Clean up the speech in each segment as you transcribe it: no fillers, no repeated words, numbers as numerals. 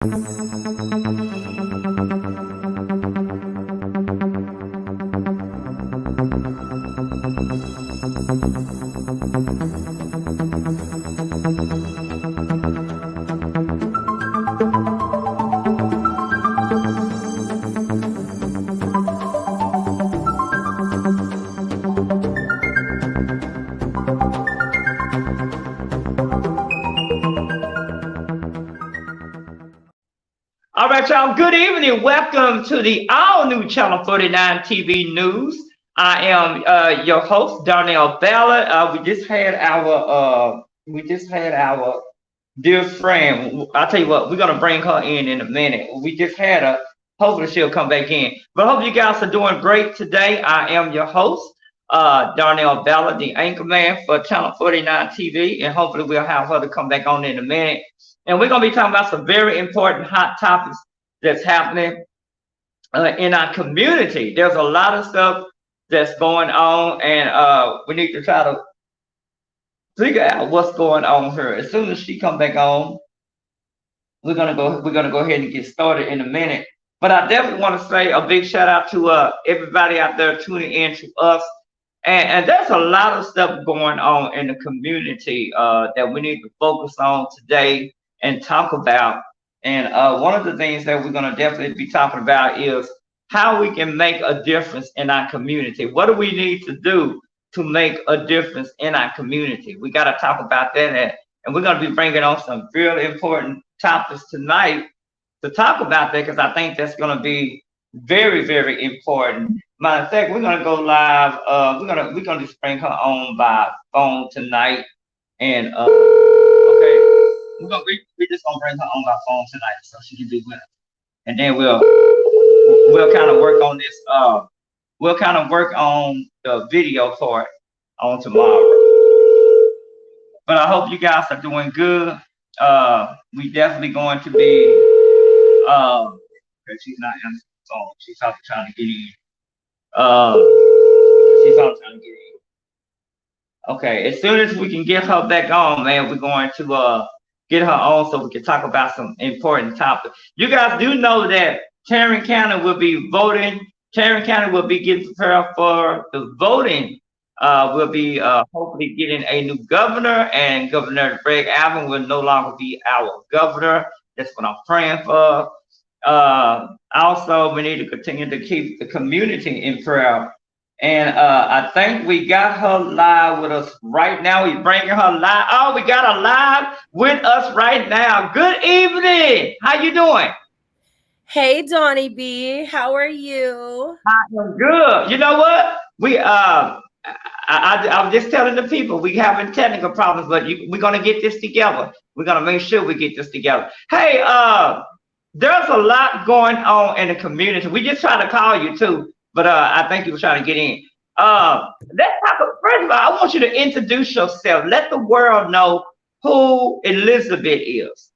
All right, y'all. Good evening. Welcome to the all-new Channel 49 TV News. I am your host, Darnell Ballard. We just had our dear friend. I'll tell you what, we're gonna bring her in a minute. We just had her. Hopefully, she'll come back in. But I hope you guys are doing great today. I am your host, Darnell Ballard, the anchor man for Channel 49 TV, and hopefully, we'll have her to come back on in a minute. And we're going to be talking about some very important hot topics that's happening in our community. There's a lot of stuff that's going on, and we need to try to figure out what's going on here. As soon as she comes back on, we're gonna go ahead and get started in a minute. But I definitely want to say a big shout out to everybody out there tuning in to us. And there's a lot of stuff going on in the community that we need to focus on today and talk about. And one of the things that we're going to definitely be talking about is how we can make a difference in our community. What do we need to do to make a difference in our community? We got to talk about that. And we're going to be bringing on some really important topics tonight to talk about that, because I think that's going to be very, very important. Matter of fact, we're going to go live. We're gonna just bring her on by phone tonight. And okay. We just gonna bring her on by phone tonight so she can be with us, and then we'll kind of work on this. We'll kind of work on the video part on tomorrow. But I hope you guys are doing good. We definitely going to be. She's not answering the phone. She's probably trying to get in. She's probably trying to get in. Okay, as soon as we can get her back on, man, we're going to get her on so we can talk about some important topics. You guys do know that Tarrant County will be voting. Tarrant County will be getting prepared for the voting. We'll be hopefully getting a new governor, and Governor Greg Abbott will no longer be our governor. That's what I'm praying for. Also, we need to continue to keep the community in prayer. And I think we got her live with us right now. We're bringing her live. Oh, we got her live with us right now. Good evening. How you doing? Hey, Donnie B. How are you? I'm good. You know what? I was just telling the people we having technical problems, but we're gonna get this together. We're gonna make sure we get this together. Hey, there's a lot going on in the community. We just trying to call you too. But I think you were trying to get in. Let's talk. First of all, I want you to introduce yourself. Let the world know who Elizabeth is.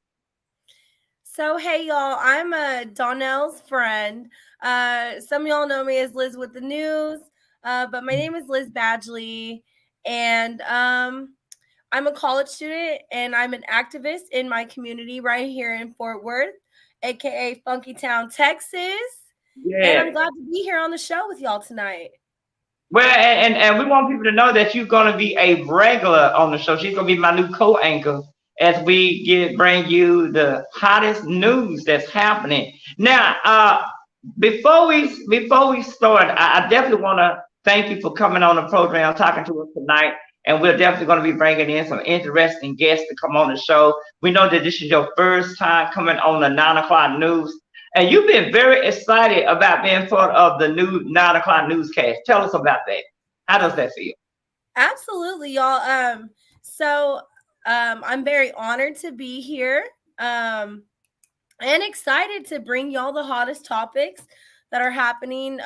So, hey, y'all. I'm Donnell's friend. Some of y'all know me as Liz with the News, but my name is Liz Badgley, and I'm a college student, and I'm an activist in my community right here in Fort Worth, aka Funky Town, Texas. Yeah. And I'm glad to be here on the show with y'all tonight. Well, and we want people to know that you're going to be a regular on the show. She's going to be my new co-anchor as we bring you the hottest news that's happening. Now, before we start, I definitely want to thank you for coming on the program, talking to us tonight. And we're definitely going to be bringing in some interesting guests to come on the show. We know that this is your first time coming on the 9 o'clock news. And you've been very excited about being part of the new 9 o'clock newscast. Tell us about that. How does that feel? Absolutely, y'all. So I'm very honored to be here and excited to bring y'all the hottest topics that are happening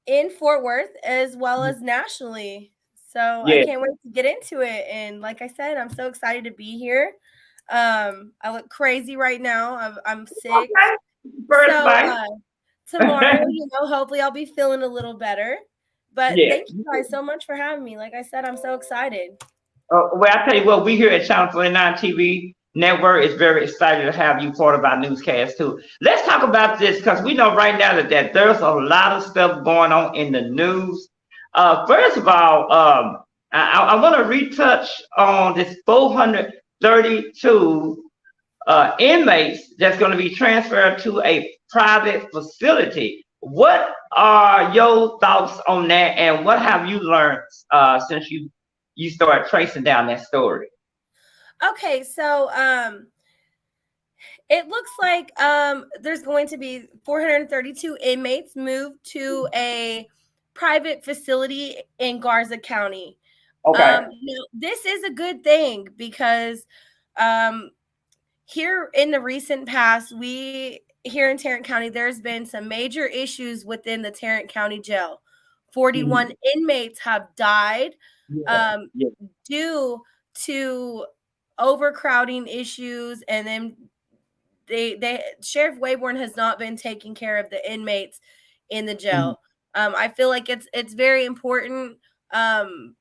in Fort Worth as well as nationally. So yeah. I can't wait to get into it. And like I said, I'm so excited to be here. I look crazy right now. I'm sick. Okay. Tomorrow, hopefully I'll be feeling a little better. But thank you guys so much for having me. Like I said, I'm so excited. Well, I tell you what, we here at Channel 49 TV Network is very excited to have you part of our newscast too. Let's talk about this because we know right now that there's a lot of stuff going on in the news. First of all, I want to retouch on this 432 inmates that's going to be transferred to a private facility. What are your thoughts on that, and what have you learned since you started tracing down that story? Okay, so it looks like there's going to be 432 inmates moved to a private facility in Garza County. Okay. This is a good thing because here in the recent past, here in Tarrant County, there's been some major issues within the Tarrant County Jail. 41 inmates have died due to overcrowding issues, and then Sheriff Wayborn has not been taking care of the inmates in the jail. I feel like it's very important to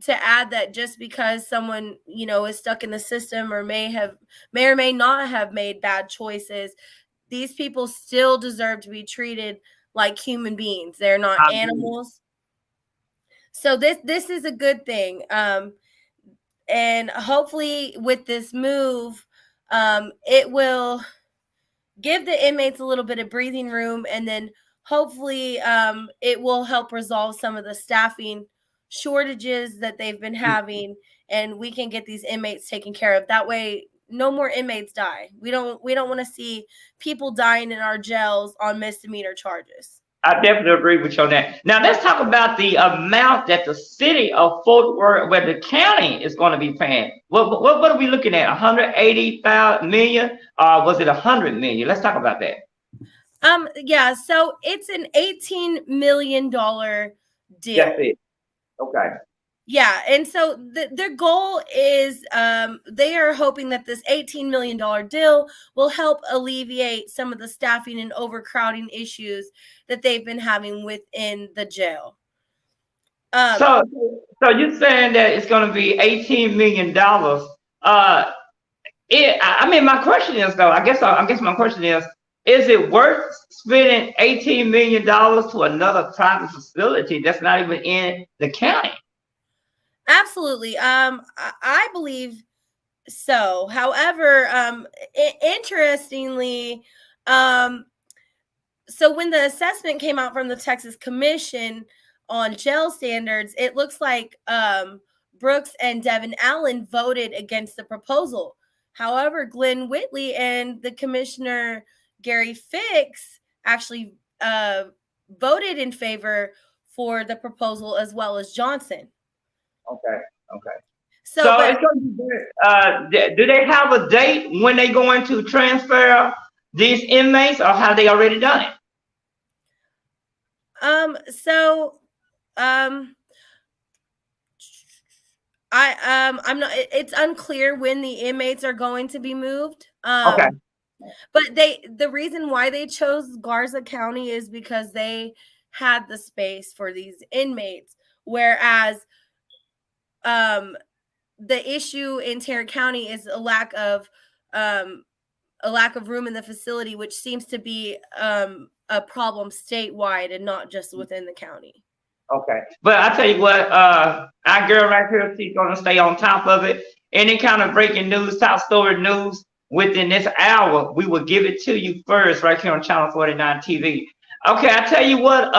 add that just because someone, is stuck in the system or may or may not have made bad choices, these people still deserve to be treated like human beings. They're not animals. So this is a good thing. And hopefully with this move, it will give the inmates a little bit of breathing room, and then hopefully it will help resolve some of the staffing shortages that they've been having, and we can get these inmates taken care of. That way, no more inmates die. We don't want to see people dying in our jails on misdemeanor charges. I definitely agree with you on that. Now let's talk about the amount that the city of Fort Worth, where the county is going to be paying. What are we looking at? 180 million, or was it 100 million? Let's talk about that. Yeah. So it's an $18 million deal. That's it. Okay. Yeah, and so their goal is they are hoping that this $18 million deal will help alleviate some of the staffing and overcrowding issues that they've been having within the jail. So you're saying that it's going to be $18 million. My question is though. I guess my question is it worth spending $18 million to another private facility that's not even in the county? Absolutely. I believe so. However, interestingly, so when the assessment came out from the Texas Commission on jail standards, it looks like Brooks and Devin Allen voted against the proposal. However, Glenn Whitley and the Commissioner Gary Fix actually voted in favor for the proposal, as well as Johnson. Okay. So it's going to be, do they have a date when they're going to transfer these inmates, or have they already done it? I'm not. It's unclear when the inmates are going to be moved. Okay. But the reason why they chose Garza County is because they had the space for these inmates, whereas the issue in Tarrant County is a lack of room in the facility, which seems to be a problem statewide and not just within the county. Okay, but I tell you what, our girl right here, she's gonna stay on top of it. Any kind of breaking news, top story news within this hour, we will give it to you first right here on Channel 49 TV. Okay, I tell you what,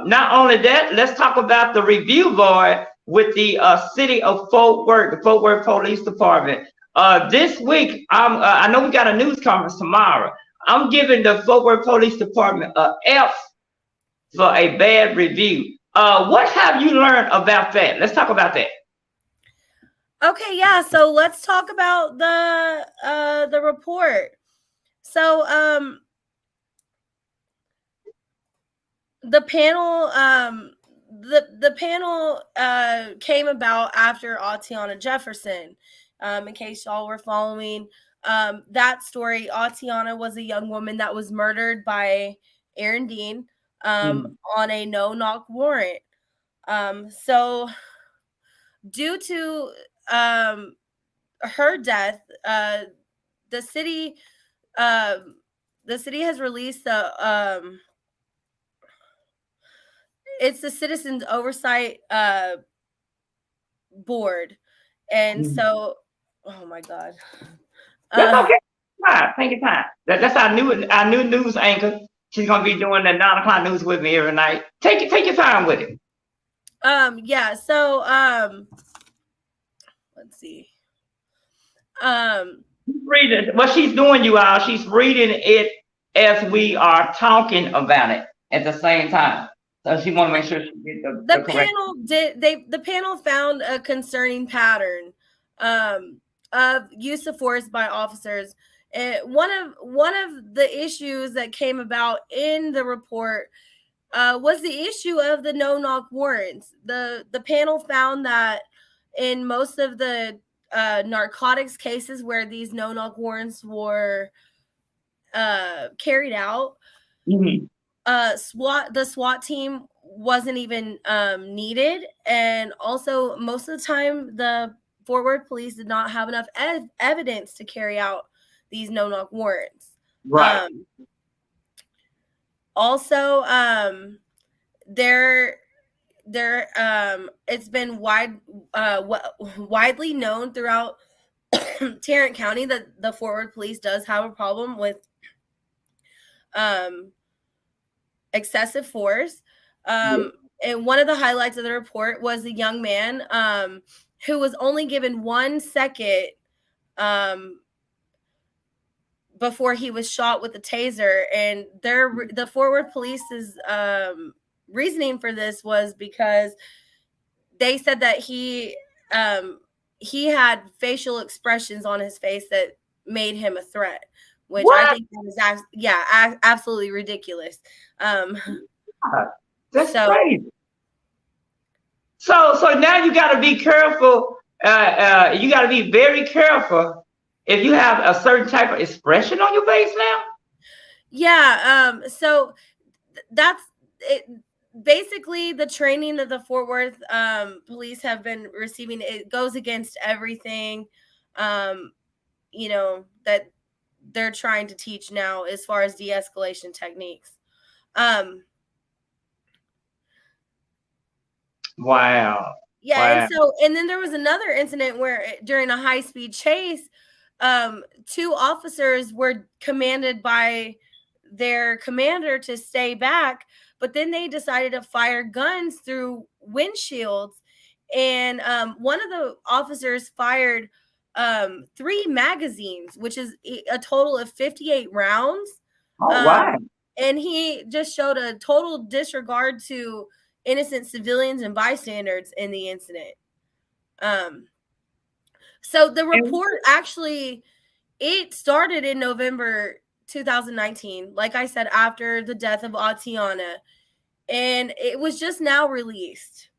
not only that, let's talk about the review board with the city of Fort Worth, the Fort Worth Police Department. This week, I know we got a news conference tomorrow. I'm giving the Fort Worth Police Department a F for a bad review. What have you learned about that? Let's talk about that. Okay, yeah. So let's talk about the report. So the panel the panel came about after Atiana Jefferson. In case y'all were following that story, Atiana was a young woman that was murdered by Aaron Dean on a no-knock warrant. So due to her death, the city has released it's the Citizens Oversight Board, and so oh my God, that's okay. Take your time. That's our new news anchor. She's gonna be doing the 9 o'clock news with me every night. Take your time with it. Yeah. So let's see. Reading what she's doing, you all. She's reading it as we are talking about it at the same time. So she want to make sure she gets the panel the panel found a concerning pattern of use of force by officers. One of the issues that came about in the report was the issue of the no-knock warrants. The panel found that in most of the narcotics cases where these no-knock warrants were carried out, the SWAT team wasn't even needed, and also most of the time the Fort Worth police did not have enough evidence to carry out these no-knock warrants. Right. Also, it's been widely known throughout Tarrant County that the Fort Worth police does have a problem with excessive force. And one of the highlights of the report was the young man who was only given 1 second before he was shot with a taser. And the Fort Worth police's reasoning for this was because they said that he had facial expressions on his face that made him a threat, which I think is absolutely ridiculous. That's crazy. So now you got to be careful. You got to be very careful if you have a certain type of expression on your face now. Yeah. So that's it. Basically, the training that the Fort Worth police have been receiving, it goes against everything, that they're trying to teach now as far as de-escalation techniques. Wow. Yeah. Wow. And then there was another incident where during a high-speed chase, 2 officers were commanded by their commander to stay back, but then they decided to fire guns through windshields. And one of the officers fired 3 magazines, which is a total of 58 rounds. Oh, wow. And he just showed a total disregard to innocent civilians and bystanders in the incident. So the report actually, it started in November 2019, like I said, after the death of Atiana, and it was just now released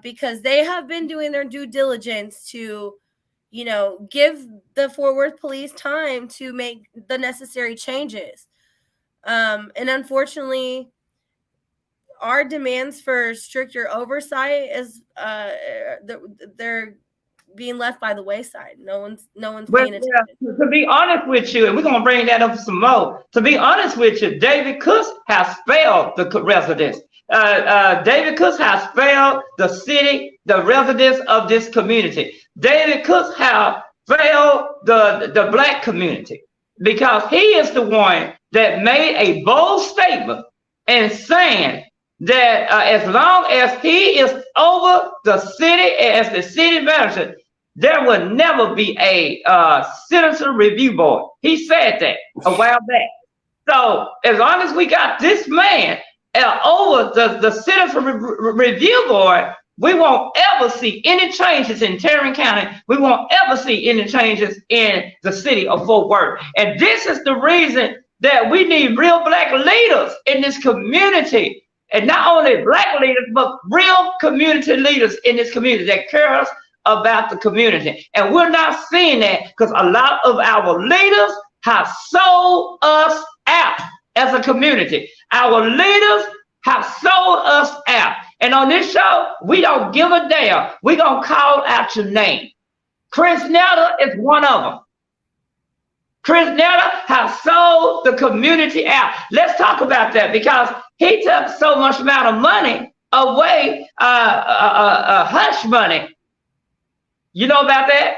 because they have been doing their due diligence to, give the Fort Worth police time to make the necessary changes. And unfortunately, our demands for stricter oversight is they're being left by the wayside. No one's paying attention. To be honest with you, and we're gonna bring that up some more. To be honest with you, David Kuss has failed the residents. David Kuss has failed the city, the residents of this community. David Kuss has failed the Black community because he is the one that made a bold statement and saying that as long as he is over the city as the city manager, there will never be a citizen review board. He said that a while back. So as long as we got this man over the citizen review board, we won't ever see any changes in Tarrant County. We won't ever see any changes in the city of Fort Worth. And this is the reason that we need real Black leaders in this community. And not only Black leaders, but real community leaders in this community that cares about the community. And we're not seeing that because a lot of our leaders have sold us out as a community. Our leaders have sold us out. And on this show, we don't give a damn. We're going to call out your name. Chris Nelda is one of them. Chris Netter has sold the community out. Let's talk about that because he took so much amount of money away, hush money. You know about that?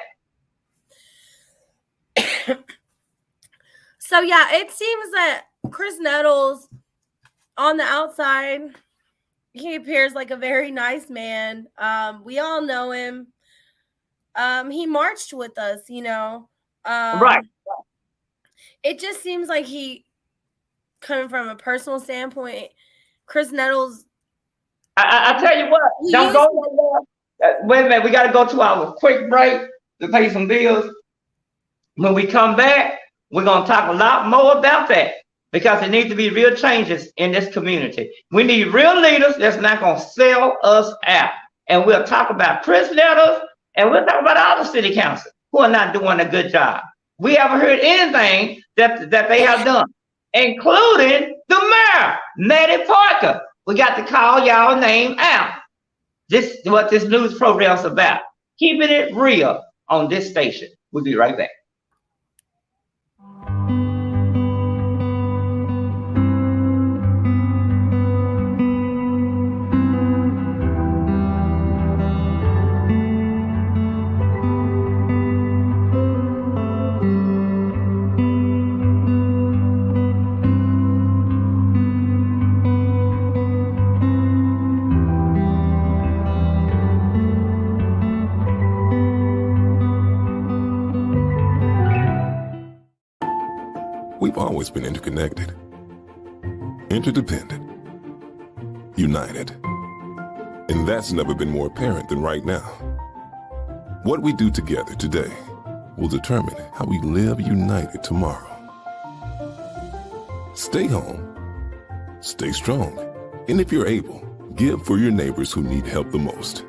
So yeah, it seems that Chris Nettles, on the outside, he appears like a very nice man. We all know him. He marched with us, you know. Right. It just seems like he, coming from a personal standpoint, Chris Nettles. I tell you what, don't go. Wait a minute, we got to go to our quick break to pay some bills. When we come back, we're going to talk a lot more about that because there needs to be real changes in this community. We need real leaders that's not going to sell us out. And we'll talk about Chris Nettles and we'll talk about all the city council who are not doing a good job. We haven't heard anything that they have done, including the mayor, Maddie Parker. We got to call y'all name out. This is what this news program is about. Keeping it real on this station. We'll be right back. We've always been interconnected, interdependent, united. And that's never been more apparent than right now. What we do together today will determine how we live united tomorrow. Stay home, stay strong, and if you're able, give for your neighbors who need help the most.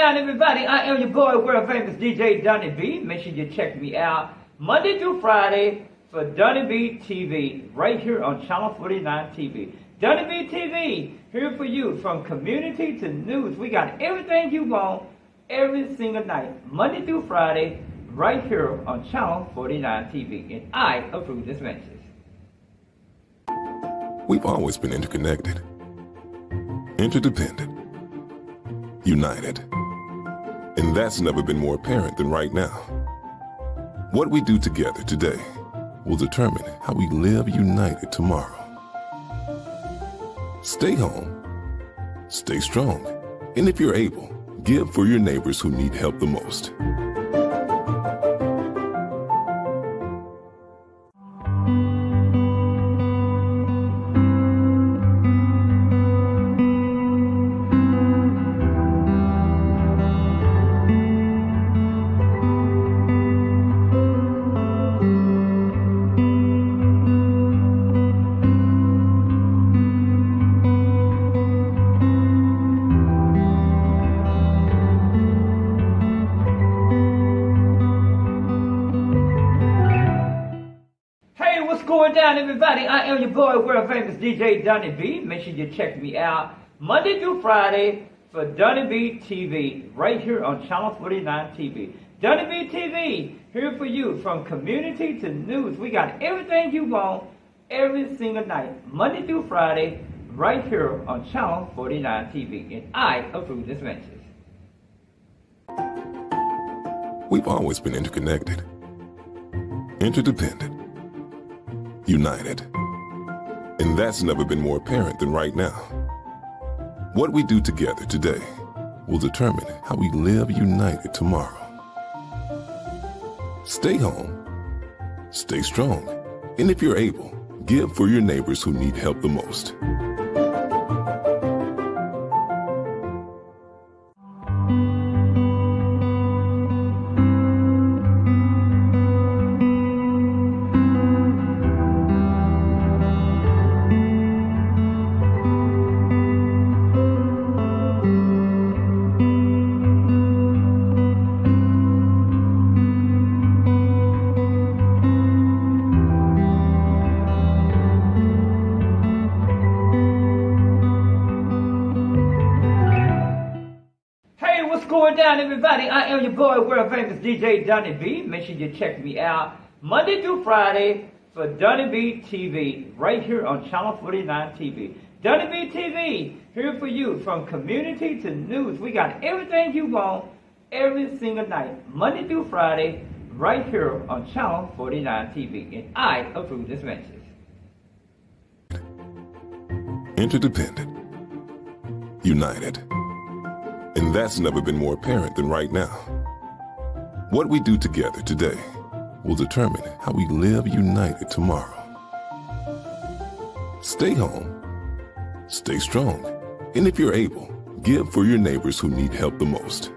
Everybody, I am your boy, world famous DJ Donnie B. Make sure you check me out Monday through Friday for Donnie B TV right here on Channel 49 TV. Donnie B TV, here for you from community to news. We got everything you want every single night, Monday through Friday, right here on Channel 49 TV. And I approve this message. We've always been interconnected, interdependent, united. And that's never been more apparent than right now. What we do together today will determine how we live united tomorrow. Stay home, stay strong, and if you're able, give for your neighbors who need help the most. Everybody, I am your boy, world famous DJ Donnie B. Make sure you check me out Monday through Friday for Donnie B TV right here on Channel 49 TV. Donnie B TV, here for you from community to news. We got everything you want every single night, Monday through Friday, right here on Channel 49 TV. And I approve this message. We've always been interconnected, interdependent, united. And that's never been more apparent than right now. What we do together today will determine how we live united tomorrow. Stay home, stay strong, and if you're able, give for your neighbors who need help the most. down, everybody? I am your boy, world famous DJ Donnie B. Make sure you check me out Monday through Friday for Donnie B TV right here on Channel 49 TV. Donnie B TV, here for you from community to news. We got everything you want every single night, Monday through Friday, right here on Channel 49 TV. And I approve this message. Interdependent. United. And that's never been more apparent than right now. What we do together today will determine how we live united tomorrow. Stay home. Stay strong. And if you're able, give for your neighbors who need help the most.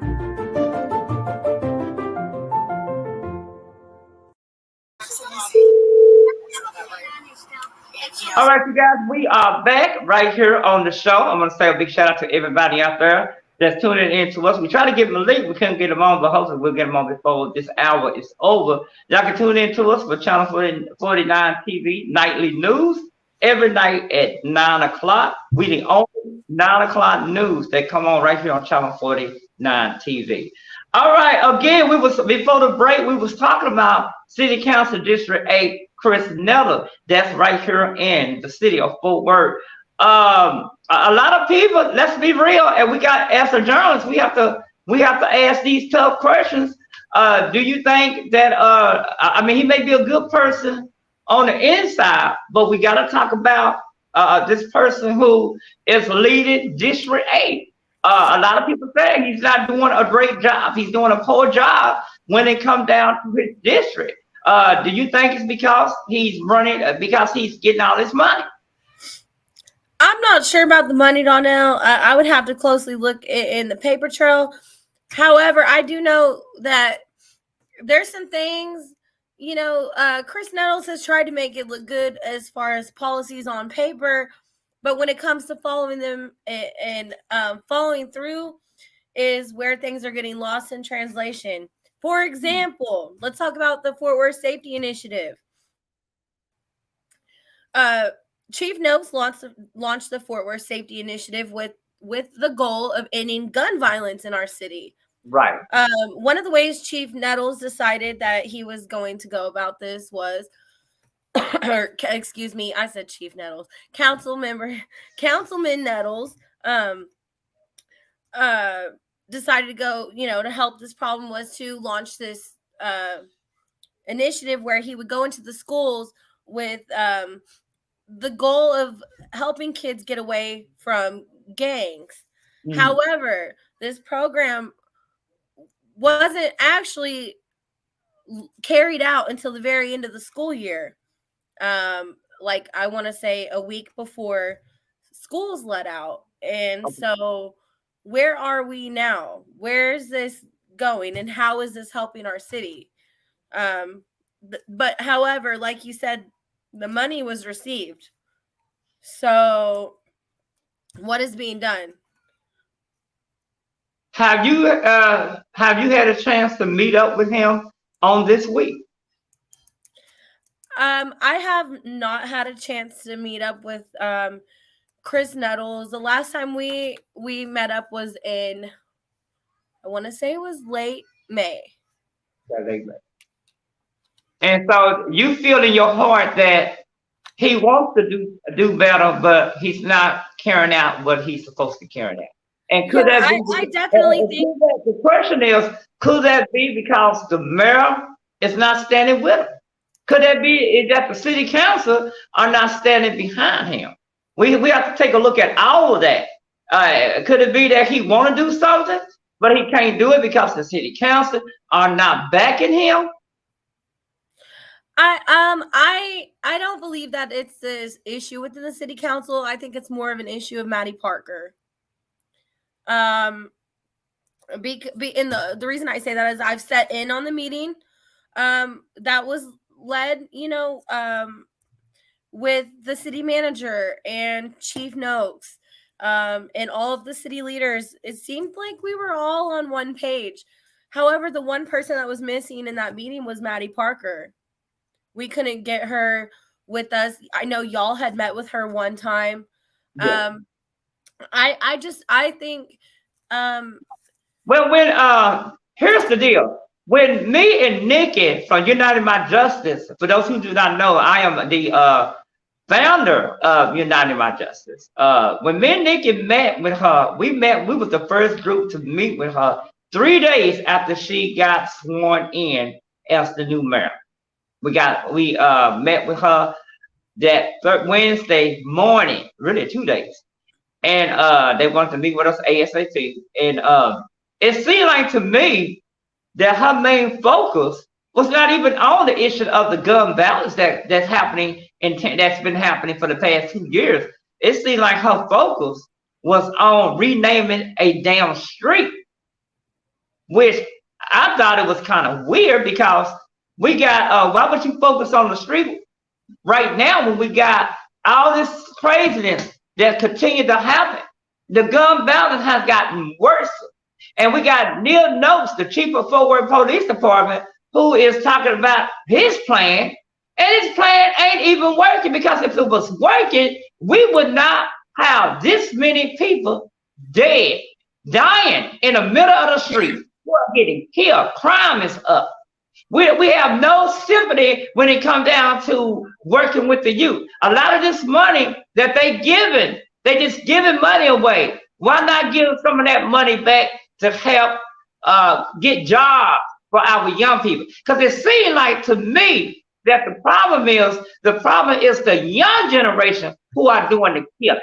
All right, you guys, we are back right here on the show. I'm going to say a big shout out to everybody out there that's tuning in to us. We try to get them a link. We couldn't get them on, but hopefully we'll get them on before this hour is over. Y'all can tune in to us for Channel 49 TV Nightly News every night at 9 o'clock. We the only 9 o'clock news that come on right here on Channel 49 TV. All right, again, before the break, we was talking about City Council District 8, Chris Nettles. That's right here in the city of Fort Worth. A lot of people, let's be real, and we got, as a journalist, we have to ask these tough questions. Do you think that I mean, he may be a good person on the inside, but we got to talk about this person who is leading District 8. A lot of people say he's not doing a great job. He's doing a poor job when it comes down to his district. Do you think it's because he's running, because he's getting all this money? I'm not sure about the money, Donnell. I would have to closely look in the paper trail. However, I do know that there's some things, you know, Chris Nettles has tried to make it look good as far as policies on paper, but when it comes to following them and following through is where things are getting lost in translation. For example, let's talk about the Fort Worth Safety Initiative. Chief Noakes launched the Fort Worth Safety Initiative with the goal of ending gun violence in our city. Right. One of the ways Chief Nettles decided that he was going to go about this was, excuse me, I said Chief Nettles, Councilman Nettles, decided to go, you know, to help this problem was to launch this initiative where he would go into the schools with the goal of helping kids get away from gangs. Mm-hmm. However, this program wasn't actually carried out until the very end of the school year. Like I want to say a week before schools let out. And so where are we now? Where is this going and how is this helping our city? But however, like you said, the money was received. So what is being done? Have you had a chance to meet up with him on this week? I have not had a chance to meet up with Chris Nettles. The last time we met up was in, I want to say it was late May. And so you feel in your heart that he wants to do better, but he's not carrying out what he's supposed to carry out. And could that be? I definitely think the question is, could that be because the mayor is not standing with him? Could that be that the city council are not standing behind him? We have to take a look at all of that. Could it be that he want to do something, but he can't do it because the city council are not backing him? I don't believe that it's this issue within the city council. I think it's more of an issue of Maddie Parker. The reason I say that is I've sat in on the meeting that was led, you know, with the city manager and Chief Noakes, and all of the city leaders. It seemed like we were all on one page. However, the one person that was missing in that meeting was Maddie Parker. We couldn't get her with us. I know y'all had met with her one time. Yeah. I think Well, here's the deal. When me and Nikki from United My Justice, for those who do not know, I am the founder of United My Justice. When me and Nikki met with her, we was the first group to meet with her 3 days after she got sworn in as the new mayor. We met with her that Wednesday morning, really 2 days. And they wanted to meet with us ASAP. And it seemed like to me that her main focus was not even on the issue of the gun violence that's happening that's been happening for the past 2 years. It seemed like her focus was on renaming a damn street, which I thought it was kind of weird because we got why would you focus on the street right now when we got all this craziness that continue to happen? The gun violence has gotten worse. And we got Neil Noakes, the chief of Fort Worth Police Department, who is talking about his plan. And his plan ain't even working, because if it was working, we would not have this many people dying in the middle of the street, who are getting killed. Crime is up. We have no sympathy when it comes down to working with the youth. A lot of this money that they just giving money away. Why not give some of that money back to help get jobs for our young people? Because it seems like to me that the problem is the young generation who are doing the killing.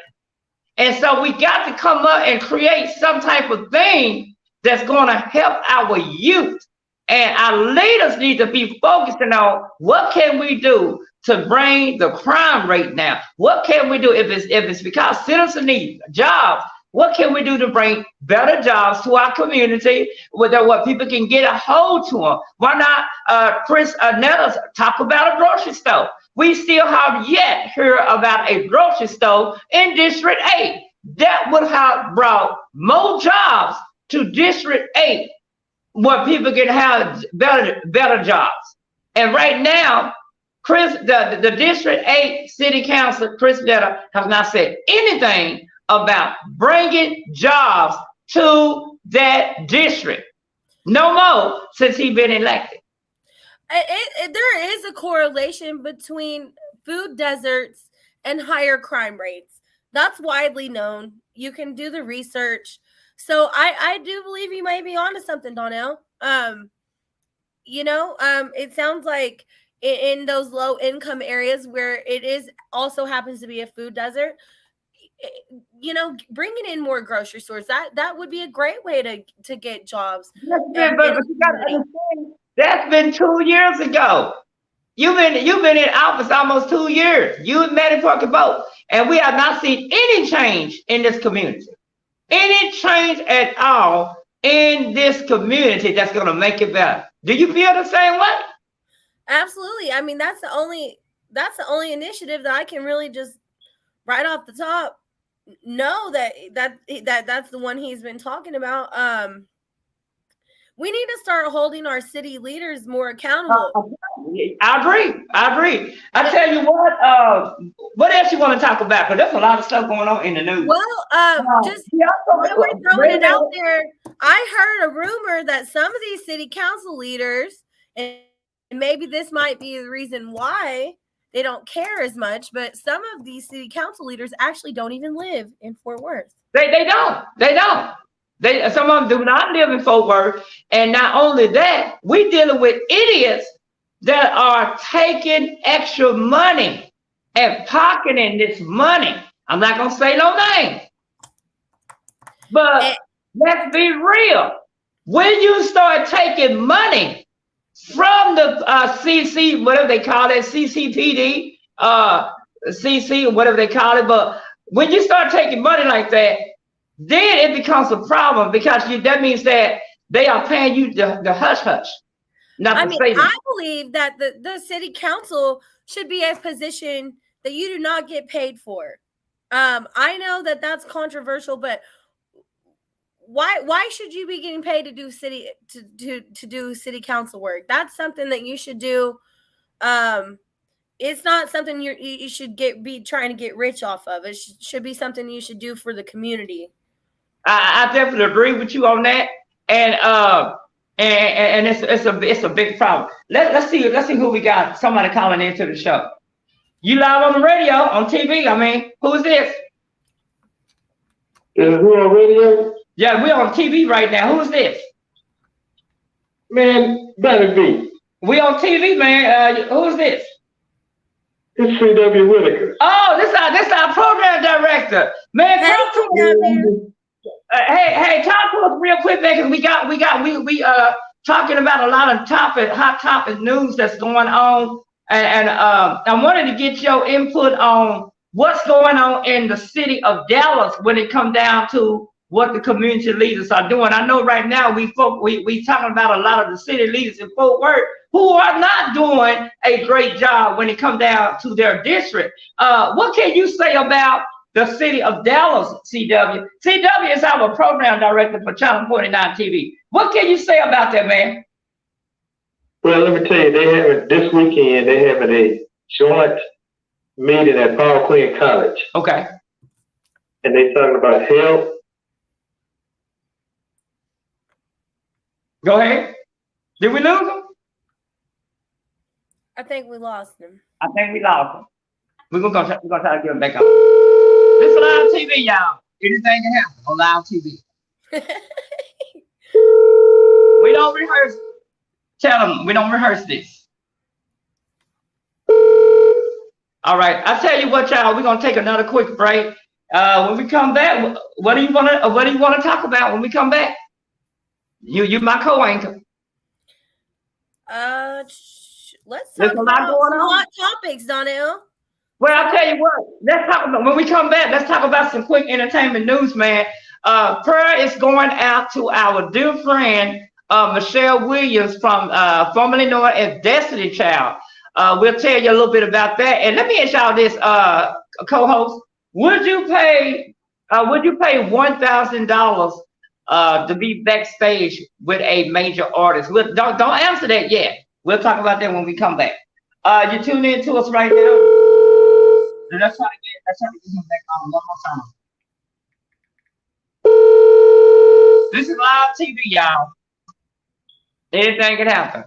And so we got to come up and create some type of thing that's going to help our youth. And our leaders need to be focusing on what can we do to bring the crime rate down. What can we do if it's because citizens need jobs? What can we do to bring better jobs to our community, what people can get a hold to them? Why not Chris Nettles talk about a grocery store? We still have yet heard about a grocery store in District 8. That would have brought more jobs to District 8, where people can have better jobs. And right now, the District 8 City Council, Chris Nettles, has not said anything about bringing jobs to that district. No more since he's been elected. There is a correlation between food deserts and higher crime rates. That's widely known. You can do the research. So I do believe you might be onto something, Donnell. It sounds like in those low income areas where it is also happens to be a food desert, bringing in more grocery stores, that would be a great way to get jobs. But you gotta understand, that's been 2 years ago. You've been in office almost 2 years. You and Maddie Parker both, and we have not seen any change in this community. Any change at all in this community that's going to make it better. Do you feel the same way? Absolutely. I mean, that's the only initiative that I can really just right off the top know that's the one he's been talking about. We need to start holding our city leaders more accountable. I agree. I tell you what else you want to talk about? Because there's a lot of stuff going on in the news. Well, just we're throwing it out there. I heard a rumor that some of these city council leaders, and maybe this might be the reason why they don't care as much, but some of these city council leaders actually don't even live in Fort Worth. They don't. Some of them do not live in Fort Worth. And not only that, we're dealing with idiots that are taking extra money and pocketing this money. I'm not going to say no name. But let's be real. When you start taking money from the CC, whatever they call it, CCPD, CC, whatever they call it, but when you start taking money like that, then it becomes a problem, because that means that they are paying you the hush-hush. I believe that the city council should be a position that you do not get paid for. I know that that's controversial, but why should you be getting paid to do city council work? That's something that you should do. It's not something you should be trying to get rich off of. It should be something you should do for the community. I definitely agree with you on that. and it's a big problem. Let's see who we got. Somebody calling into the show. You live on the radio, on TV. I mean, who is this? Is who on radio? Yeah, we're on TV right now. Who is this? Man, better be. We on TV, man. Who is this? It's C.W. Whitaker. Oh, this our program director. Man, talk to us. Hey, talk to us real quick, man, because we talking about a lot of hot topic news that's going on, and I wanted to get your input on what's going on in the city of Dallas when it comes down to what the community leaders are doing. I know right now we talking about a lot of the city leaders in Fort Worth who are not doing a great job when it comes down to their district. What can you say about the city of Dallas, CW? CW is our program director for Channel 49 TV. What can you say about that, man? Well, let me tell you, this weekend they having a joint meeting at Paul Quinn College. Okay. And they talking about health. Go ahead. Did we lose him? I think we lost him. I think we lost him. We're gonna try to get him back on. This is live TV, y'all. Anything can happen on live TV. We don't rehearse. Tell them we don't rehearse this. All right. I tell you what, y'all. We're gonna take another quick break. When we come back, what do you wanna talk about when we come back? You my co-anchor. Let's There's talk a lot about going some on. hot topics, Donnell. Well, I'll tell you what, let's talk about, when we come back, let's talk about some quick entertainment news, man. Prayer is going out to our dear friend, Michelle Williams, from formerly known as Destiny Child. We'll tell you a little bit about that. And let me ask y'all this, co-host, would you pay $1,000 to be backstage with a major artist? Don't answer that yet. We'll talk about that when we come back. You tune in to us right now. Let's try to get him back on one more time. This is live TV, y'all. Anything can happen.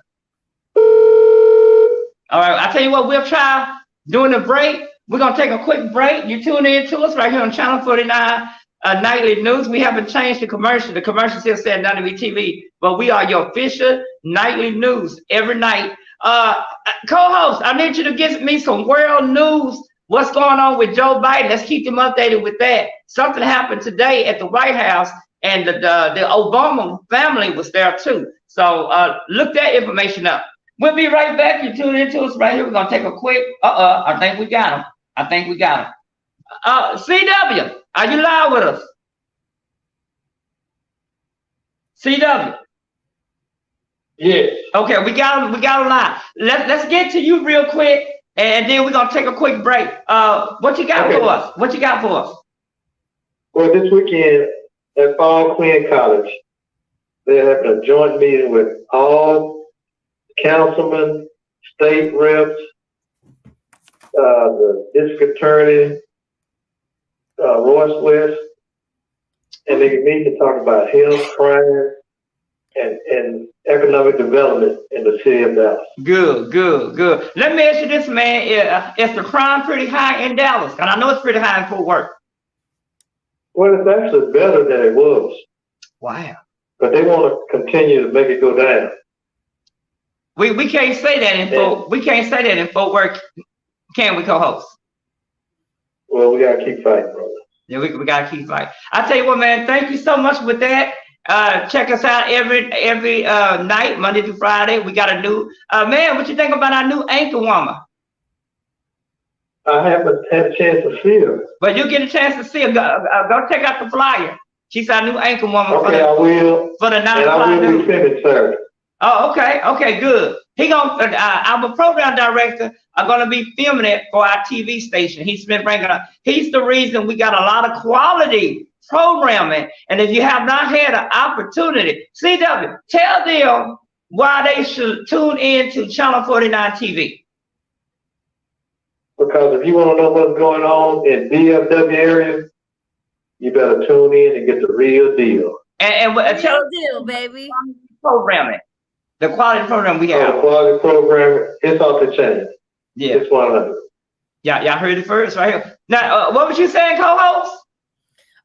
All right, I tell you what, we'll try during the break. We're gonna take a quick break. You tune in to us right here on Channel 49 Nightly News. We haven't changed the commercial. The commercial still said WTV, but we are your official nightly news every night. Co-host, I need you to get me some world news. What's going on with Joe Biden? Let's keep them updated with that. Something happened today at the White House, and the Obama family was there too. So look that information up. We'll be right back. You tune into us right here. We're gonna take a quick. I think we got him. CW, are you live with us? CW. Yes. Okay, we got him live. Let's get to you real quick, and then we're gonna take a quick break. What you got for us? Well, this weekend at Paul Quinn College, they're having a joint meeting with all councilmen, state reps, the district attorney, Royce West, and they meet to talk about health, crime, and economic development in the city of Dallas. Good. Let me ask you this, man. Is the crime pretty high in Dallas? And I know it's pretty high in Fort Worth. Well, it's actually better than it was. Wow. But they want to continue to make it go down. We can't say that in Fort Worth, can we, co-host? Well, we gotta keep fighting, brother. Yeah, we gotta keep fighting. I tell you what, man. Thank you so much with that. Check us out every night, Monday through Friday. We got a new man. What you think about our new anchor woman? I haven't had a chance to see her. But you get a chance to see her. Go check out the flyer. She's our new anchor woman. Okay, I will. For the 9 and o'clock I will news. be finished, sir. Oh, okay, good. Our program director are gonna be filming it for our TV station. He's the reason we got a lot of quality programming. And if you have not had an opportunity, CW, tell them why they should tune in to Channel 49 TV. Because if you want to know what's going on in DFW area, you better tune in and get the real deal. And tell us Real deal, baby. programming, the quality program we Oh, have. the quality program, it's off the chain. Yeah, It's 100. yeah, y'all heard it first right here. Now, what was you saying, co-host?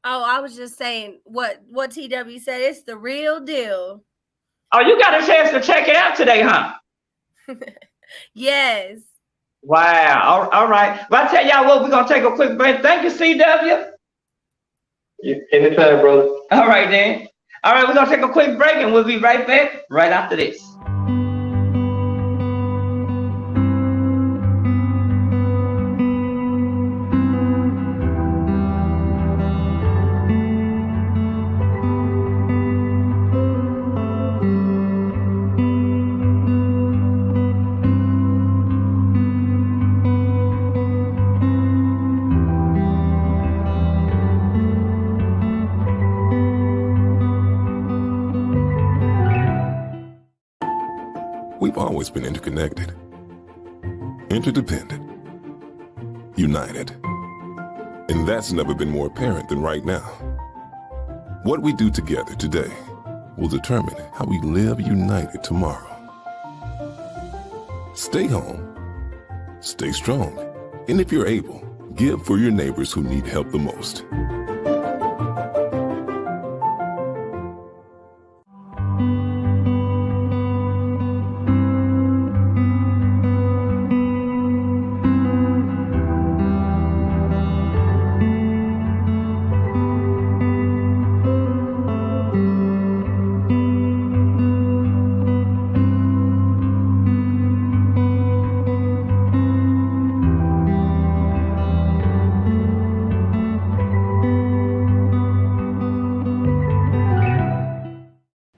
Oh, I was just saying what TW said. It's the real deal. Oh, you got a chance to check it out today, huh? Yes. Wow. All right. Well, I tell y'all what, we're gonna take a quick break. Thank you, CW. Anytime, brother. All right, then. All right, we're gonna take a quick break, and we'll be right back right after this. We've always been interconnected, interdependent, united. And that's never been more apparent than right now. What we do together today will determine how we live united tomorrow. Stay home, stay strong, and if you're able, give for your neighbors who need help the most.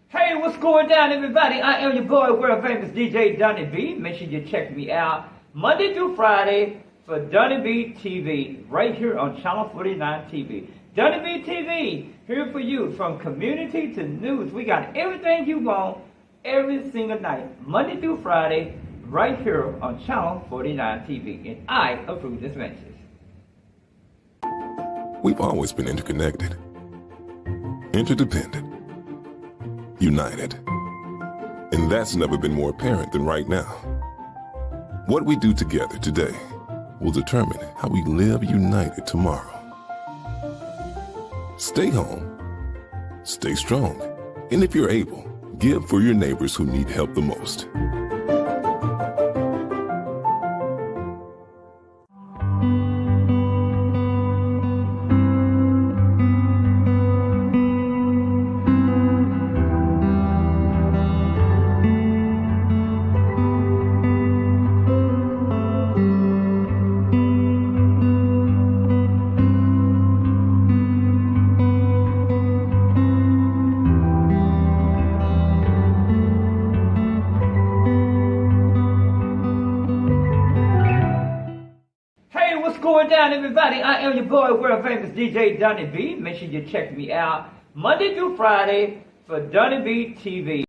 Hey, what's going down, everybody? I am your boy, world famous DJ Donnie B. Make sure you check me out Monday through Friday for Donnie B TV right here on Channel 49 TV. Donnie B TV, here for you from community to news. We got everything you want every single night, Monday through Friday, right here on Channel 49 TV. And I approve this message. We've always been interconnected, interdependent, united. And that's never been more apparent than right now. What we do together today will determine how we live united tomorrow. Stay home, stay strong, and if you're able, give for your neighbors who need help the most. Hey, what's going down, everybody? I am your boy, world famous DJ Donnie B. Make sure you check me out Monday through Friday for Donnie B TV.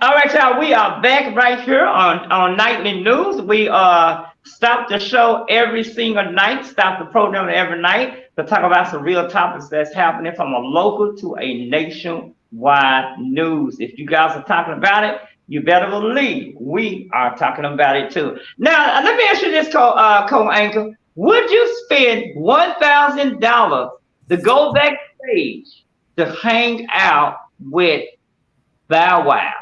All right, y'all, we are back right here on Nightly News. We stop the show every single night, stop the program every night to talk about some real topics that's happening from a local to a nationwide news. If you guys are talking about it, you better believe we are talking about it too. Now, let me ask you this, co-anchor. Would you spend $1,000 to go backstage to hang out with Bow Wow?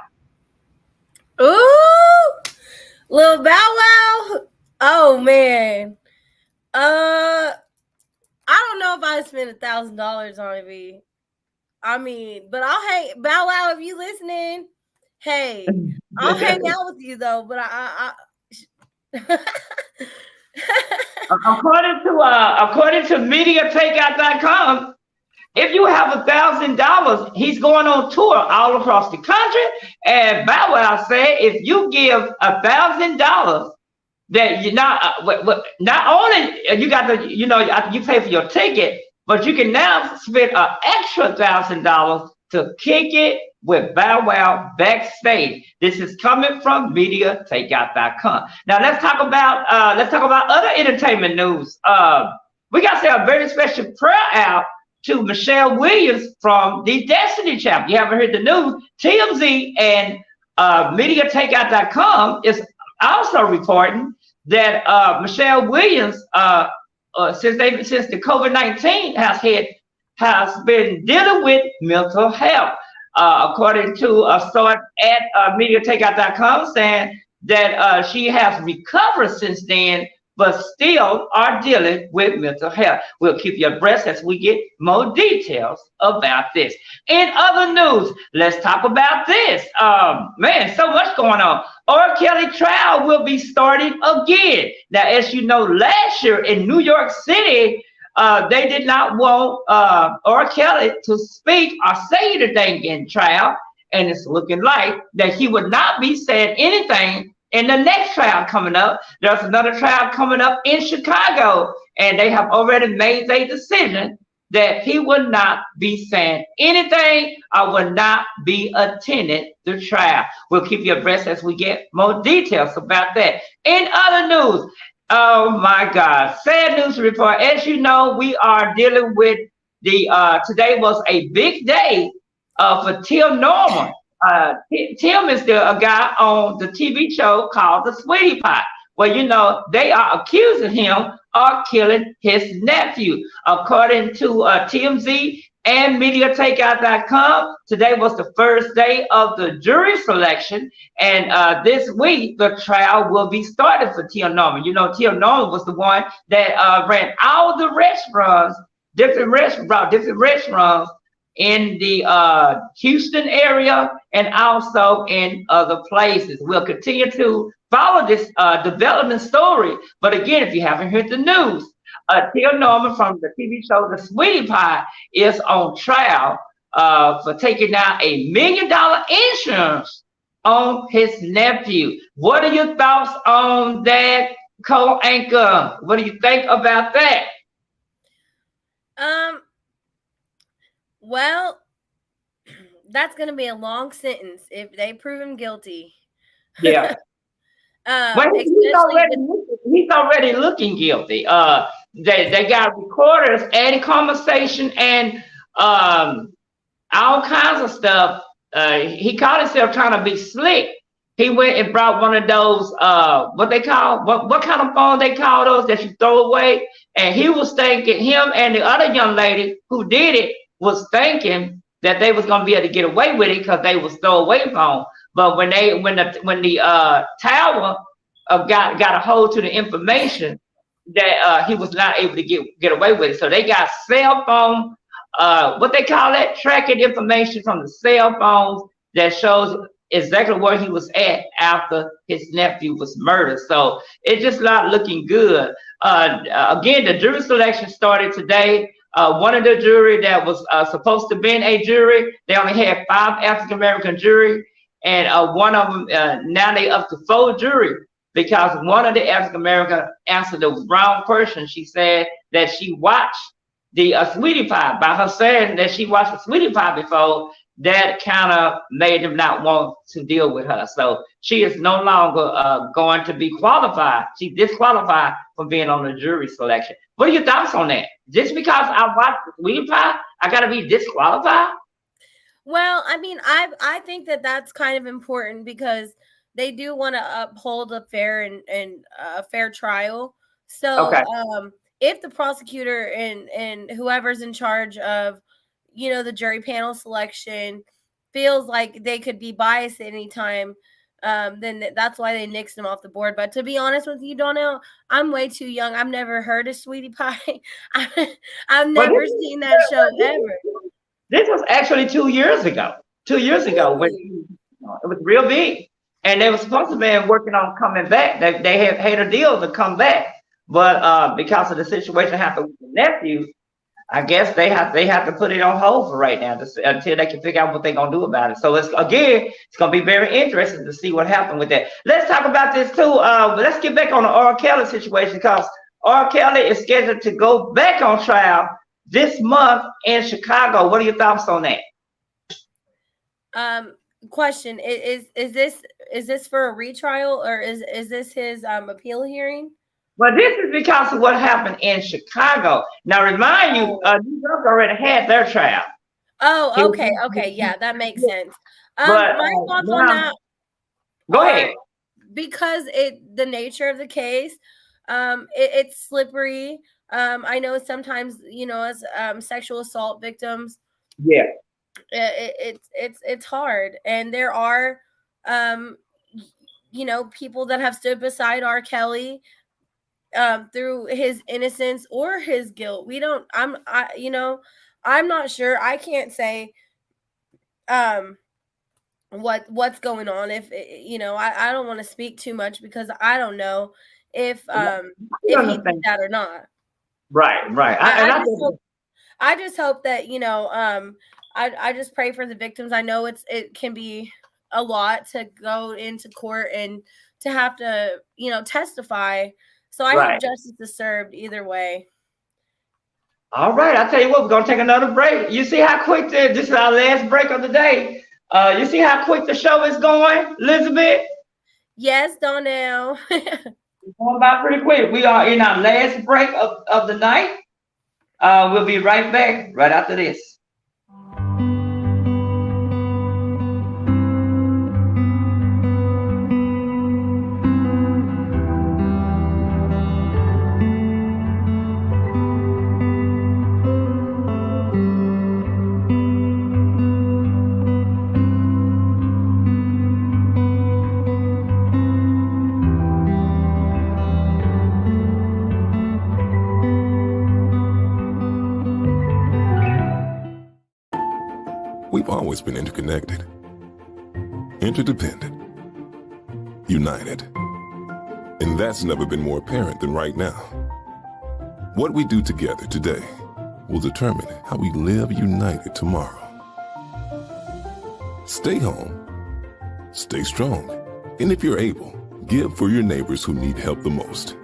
Ooh, Lil Bow Wow. Oh man. I don't know if I spent $1,000 on it. I mean, but I'll hang Bow Wow if you listening. Hey, I'll hang out with you though. But according to MediaTakeout.com, if you have $1,000, he's going on tour all across the country. And Bow Wow said, if you give $1,000, that you not only you got to, you pay for your ticket, but you can now spend an extra $1,000 to kick it with Bow Wow backstage. This is coming from MediaTakeout.com. Now let's talk about other entertainment news. We got to say a very special prayer out to Michelle Williams from the Destiny Chapel. You haven't heard the news. TMZ and MediaTakeout.com is also reporting that Michelle Williams, since the COVID-19 has been dealing with mental health. According to a source at MediaTakeout.com, saying that she has recovered since then, but still are dealing with mental health. We'll keep you abreast as we get more details about this. In other news, let's talk about this. Man, so much going on. R. Kelly trial will be starting again. Now, as you know, last year in New York City, they did not want R. Kelly to speak or say anything in trial, and it's looking like that he would not be saying anything in the next trial coming up. There's another trial coming up in Chicago, and they have already made a decision that he will not be saying anything or will not be attending the trial. We'll keep you abreast as we get more details about that. In other news, oh my God, sad news report. As you know, we are dealing with today was a big day for Tim Norman. Tim is a guy on the TV show called The Sweetie Pie. Well, you know, they are accusing him of killing his nephew. According to TMZ and MediaTakeout.com, today was the first day of the jury selection. And this week, the trial will be started for Tim Norman. You know, Tim Norman was the one that ran all the restaurants, different restaurants in the Houston area and also in other places. We'll continue to follow this development story. But again, if you haven't heard the news, Tim Norman from the TV show The Sweetie Pie is on trial for taking out $1 million insurance on his nephew. What are your thoughts on that, co-anchor? What do you think about that? Well, that's going to be a long sentence if they prove him guilty. Yeah. Well, he's already looking guilty. They got recorders and conversation and all kinds of stuff. He caught himself trying to be slick. He went and brought one of those what kind of phone they call those that you throw away. And he was thinking, him and the other young lady who did it was thinking that they was gonna be able to get away with it because they was throwaway phone. But when the tower got a hold to the information, that he was not able to get away with it. So they got cell phone, what they call it, tracking information from the cell phones that shows exactly where he was at after his nephew was murdered. So it's just not looking good. Again, the jury selection started today. One of the jury that was supposed to be in a jury, they only had 5 African-American jury, and one of them, now they up to 4 jury because one of the African-American answered the wrong question. She said that she watched the Sweetie Pie. By her saying that she watched the Sweetie Pie before, that kind of made them not want to deal with her. So she is no longer going to be qualified. She's disqualified from being on the jury selection. What are your thoughts on that? Just because I watched the Sweetie Pie, I got to be disqualified? Well, I mean, I think that that's kind of important because they do want to uphold a fair and a fair trial. So okay. If the prosecutor and whoever's in charge of, you know, the jury panel selection feels like they could be biased at any time, then that's why they nixed him off the board. But to be honest with you, Donnell, I'm way too young. I've never heard of Sweetie Pie. I've never seen that show ever. This was actually 2 years ago. 2 years ago when it was real big. And they were supposed to be working on coming back. They had a deal to come back. But because of the situation happened with the nephew, I guess they have to put it on hold for right now until they can figure out what they're gonna do about it. So it's gonna be very interesting to see what happened with that. Let's talk about this too. But let's get back on the R. Kelly situation because R. Kelly is scheduled to go back on trial this month in Chicago. What are your thoughts on that? Question: Is this for a retrial or is this his appeal hearing? Well, this is because of what happened in Chicago. Now, remind you, New York already had their trial. Oh, okay, yeah, that makes sense. But My thoughts on that. Go ahead. Because the nature of the case, it's slippery. I know sometimes, as sexual assault victims, Yeah, it's hard, and there are people that have stood beside R. Kelly through his innocence or his guilt. I'm not sure. I can't say what's going on. If I don't want to speak too much because I don't know if he did that or not. Right. I just hope that I just pray for the victims. I know it can be a lot to go into court and to have to testify. So I hope justice is served either way. All right, I'll tell you what, we're gonna take another break. You see how quick this is our last break of the day. You see how quick the show is going, Elizabeth? Yes, Donnell. Going by pretty quick. We are in our last break of the night. We'll be right back right after this. We've always been interconnected, interdependent, united. And that's never been more apparent than right now. What we do together today will determine how we live united tomorrow. Stay home, stay strong, and if you're able, give for your neighbors who need help the most.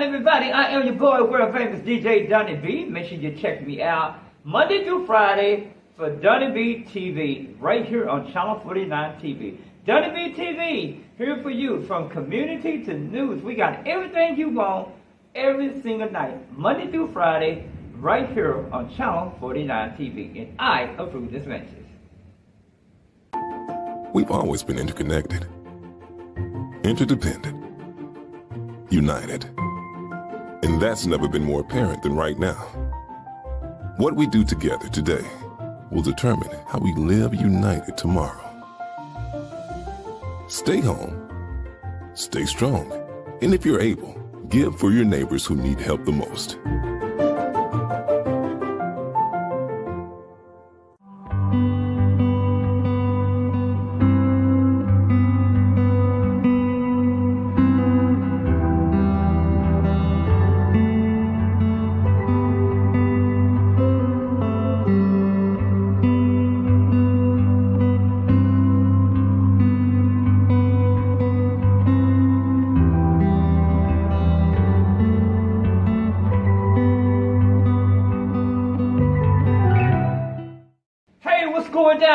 Everybody, I am your boy, world famous DJ Donnie B. Make sure you check me out Monday through Friday for Donnie B TV right here on Channel 49 TV. Donnie B TV, here for you from community to news. We got everything you want every single night, Monday through Friday, right here on Channel 49 TV. And I approve this message. We've always been interconnected, interdependent, united. And that's never been more apparent than right now. What we do together today will determine how we live united tomorrow. Stay home, stay strong, and if you're able, give for your neighbors who need help the most.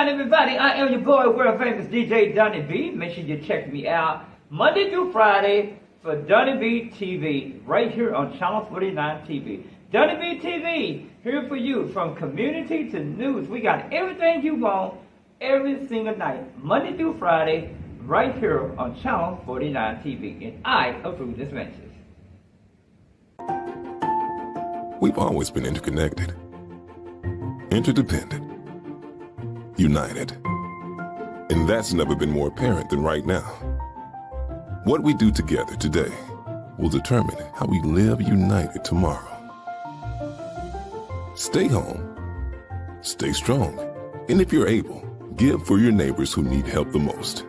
Everybody, I am your boy, world famous DJ Donnie B. Make sure you check me out Monday through Friday for Donnie B TV right here on Channel 49 TV. Donnie B TV, here for you from community to news. We got everything you want every single night, Monday through Friday, right here on Channel 49 TV. And I approve this message. We've always been interconnected, interdependent, united. And that's never been more apparent than right now. What we do together today will determine how we live united tomorrow. Stay home, stay strong, and if you're able, Give for your neighbors who need help the most.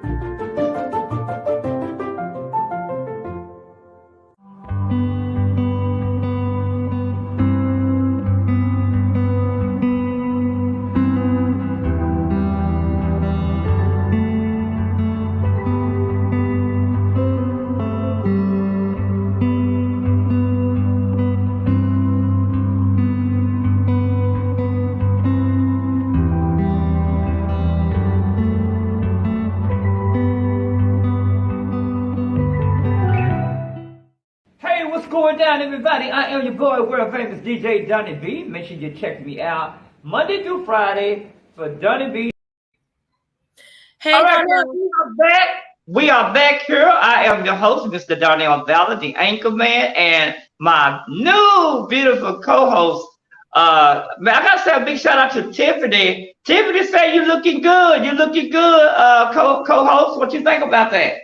Hey, what's going down, everybody? I am your boy, world famous DJ Donnie B. Make sure you check me out Monday through Friday for Donnie B. Hey, All right, Donnell. we are back. We are back here. I am your host, Mr. Darnell Valor, the anchor man, and my new beautiful co-host. Man, I gotta say a big shout out to Tiffany. Tiffany said you're looking good. You're looking good, co-host. What you think about that?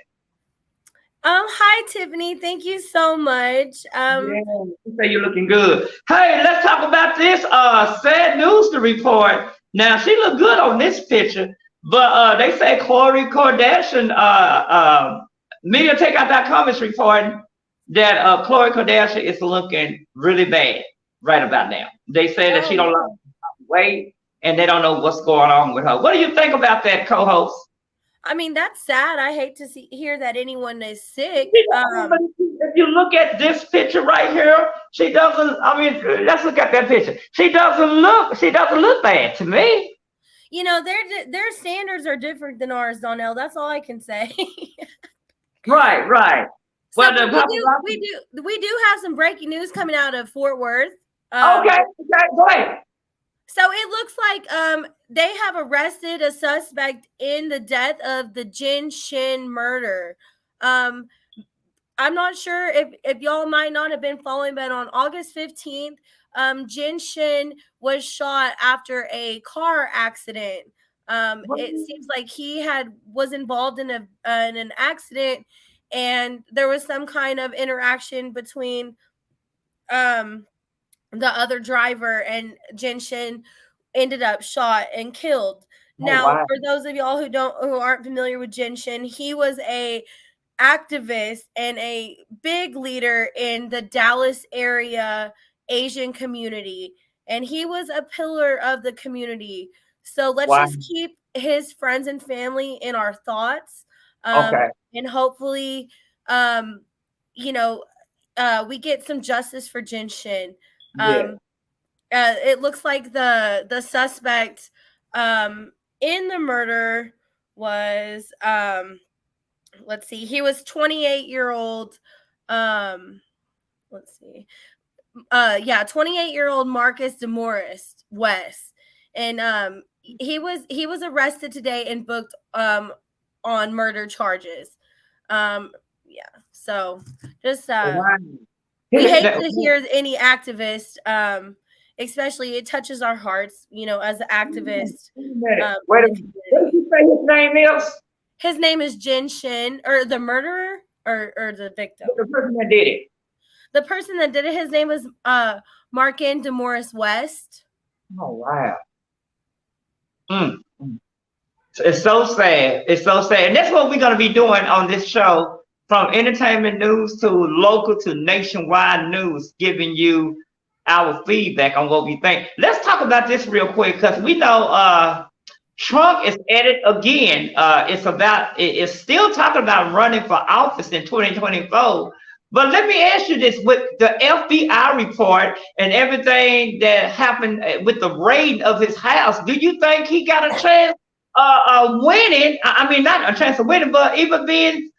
Hi, Tiffany. Thank you so much. Yeah, you say you're looking good. Hey, let's talk about this sad news to report. Now, she looked good on this picture, but they say Khloe Kardashian, MediaTakeout.com is reporting that Khloe Kardashian is looking really bad right about now. They say that she don't like weight and they don't know what's going on with her. What do you think about that, co-host? I mean, that's sad. I hate to hear that anyone is sick. If you look at this picture right here, she doesn't. I mean, let's look at that picture. She doesn't look bad to me. You know, their standards are different than ours, Donnell. That's all I can say. Right. So, Well, but we do have some breaking news coming out of Fort Worth. Okay, go ahead. So it looks like they have arrested a suspect in the death of the Jin Shin murder. I'm not sure if y'all might not have been following, but on August 15th, Jin Shin was shot after a car accident. It seems like he was involved in an accident, and there was some kind of interaction between the other driver and Jin Shin ended up shot and killed. Now, for those of y'all who aren't familiar with Jin Shin, he was a activist and a big leader in the Dallas area Asian community, and he was a pillar of the community. So let's just keep his friends and family in our thoughts. And hopefully, we get some justice for Jin Shin. It looks like the suspect in the murder was let's see, he was 28-year-old 28-year-old Marcus Demorest West, and he was arrested today and booked on murder charges. So just we hate to hear any activist, especially it touches our hearts, as an activist. What did you say his name is? His name is Jin Shin, or the murderer, or the victim. The person that did it. The person that did it, his name was Marcin Demorest West. Oh, wow. It's so sad. It's so sad. And that's what we're going to be doing on this show, from entertainment news to local to nationwide news, giving you our feedback on what we think. Let's talk about this real quick, because we know Trump is at it again. It's still talking about running for office in 2024. But let me ask you this: with the FBI report and everything that happened with the raid of his house, do you think he got a chance of winning? I mean, not a chance of winning, but even being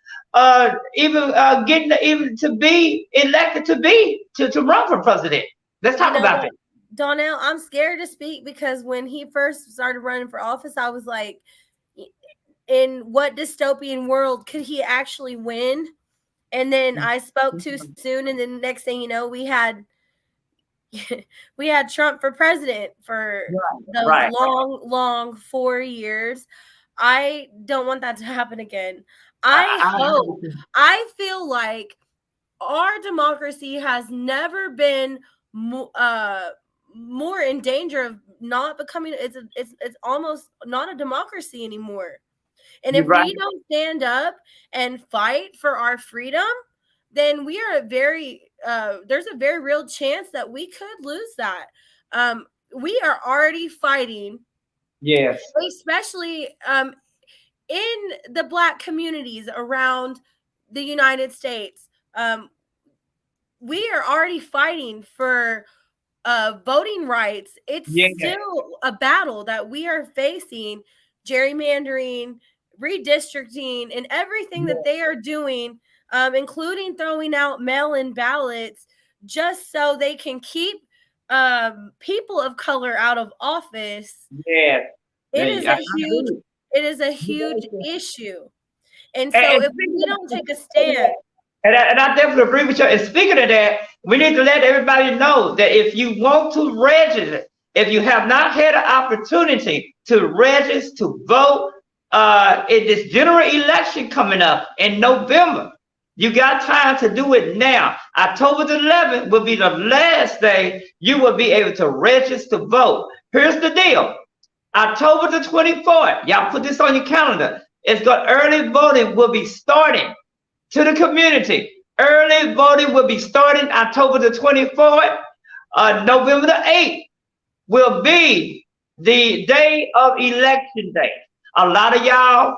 getting to be elected to run for president. Let's talk about that. Donnell, I'm scared to speak, because when he first started running for office, I was like, in what dystopian world could he actually win? And then I spoke too soon, and then next thing you know, we had Trump for president for those long 4 years. I don't want that to happen again. I feel like our democracy has never been more in danger of not becoming. It's almost not a democracy anymore. And if we don't stand up and fight for our freedom, then we are there's a very real chance that we could lose that. We are already fighting. Yes. Especially in the Black communities around the United States. We are already fighting for voting rights. It's still a battle that we are facing, gerrymandering, redistricting, and everything that they are doing, including throwing out mail-in ballots just so they can keep people of color out of office. Yeah. It is a huge issue. And so if we don't take a stand. And I definitely agree with you. And speaking of that, we need to let everybody know that if you want to register, if you have not had an opportunity to register, to vote in this general election coming up in November, you got time to do it now. October the 11th will be the last day you will be able to register to vote. Here's the deal. October the 24th, y'all put this on your calendar. Early voting will be starting to the community. Early voting will be starting October the 24th. November the 8th will be the day of election day. A lot of y'all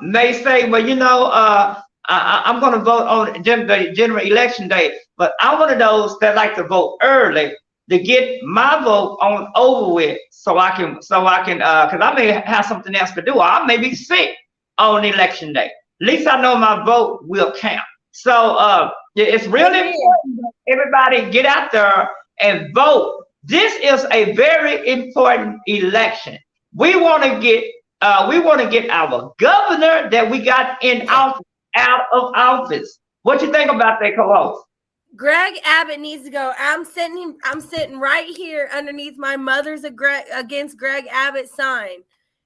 may say, well, you know, I'm going to vote on general election day, but I'm one of those that like to vote early to get my vote on over with, so I can, because I may have something else to do. Or I may be sick on election day. At least I know my vote will count. So it's really important that everybody get out there and vote. This is a very important election. We want to get our governor that we got in office out of office. What you think about that, co-host? Greg Abbott needs to go. I'm sitting right here underneath my Mother's Against Greg Abbott sign,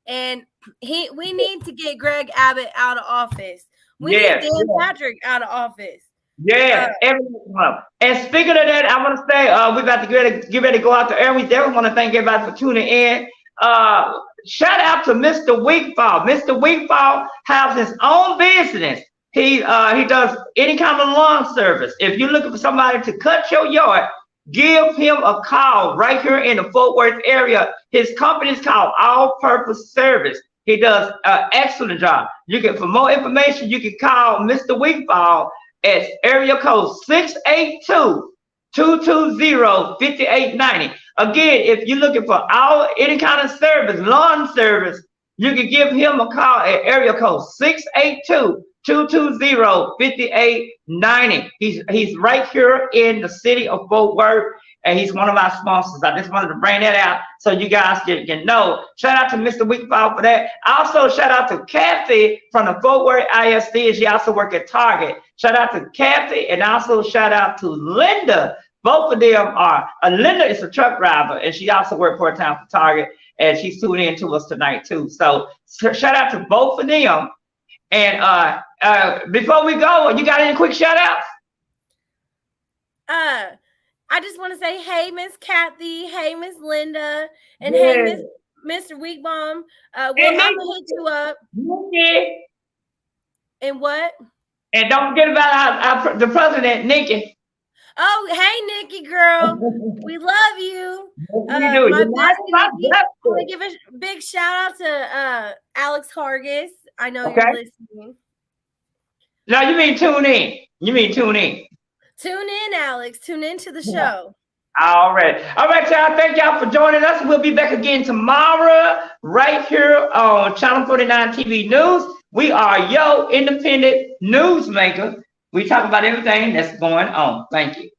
and we need to get Greg Abbott out of office. We need Dan Patrick out of office. Yeah, everyone. And speaking of that, I want to say we're about to get ready to go out the air. We definitely want to thank everybody for tuning in. Shout out to Mr. Wigfall. Mr. Wigfall has his own business. He does any kind of lawn service. If you're looking for somebody to cut your yard, give him a call right here in the Fort Worth area. His company is called All Purpose Service. He does an excellent job. For more information, you can call Mr. Wigfall at area code 682-220-5890. Again, if you're looking for any kind of service, lawn service, you can give him a call at area code 682-220-5890. He's right here in the city of Fort Worth, and he's one of our sponsors. I just wanted to bring that out so you guys can know. Shout out to Mr. Wigfall for that. Also, shout out to Kathy from the Fort Worth ISD. She also works at Target. Shout out to Kathy, and also shout out to Linda. Both of them are. Linda is a truck driver, and she also works part-time for Target, and she's tuning in to us tonight too. So shout out to both of them. And before we go, you got any quick shout outs? I just want to say, hey, Miss Kathy, hey, Miss Linda, and hey, Mr. Wigbaum. I'm gonna hit you up. Nikki. And what? And don't forget about the president, Nikki. Oh, hey, Nikki, girl. We love you. I want to give a big shout out to Alex Hargis. I know you're listening. No, you mean tune in. Tune in, Alex. Tune in to the show. All right, y'all. Thank y'all for joining us. We'll be back again tomorrow right here on Channel 49 TV News. We are your independent newsmaker. We talk about everything that's going on. Thank you.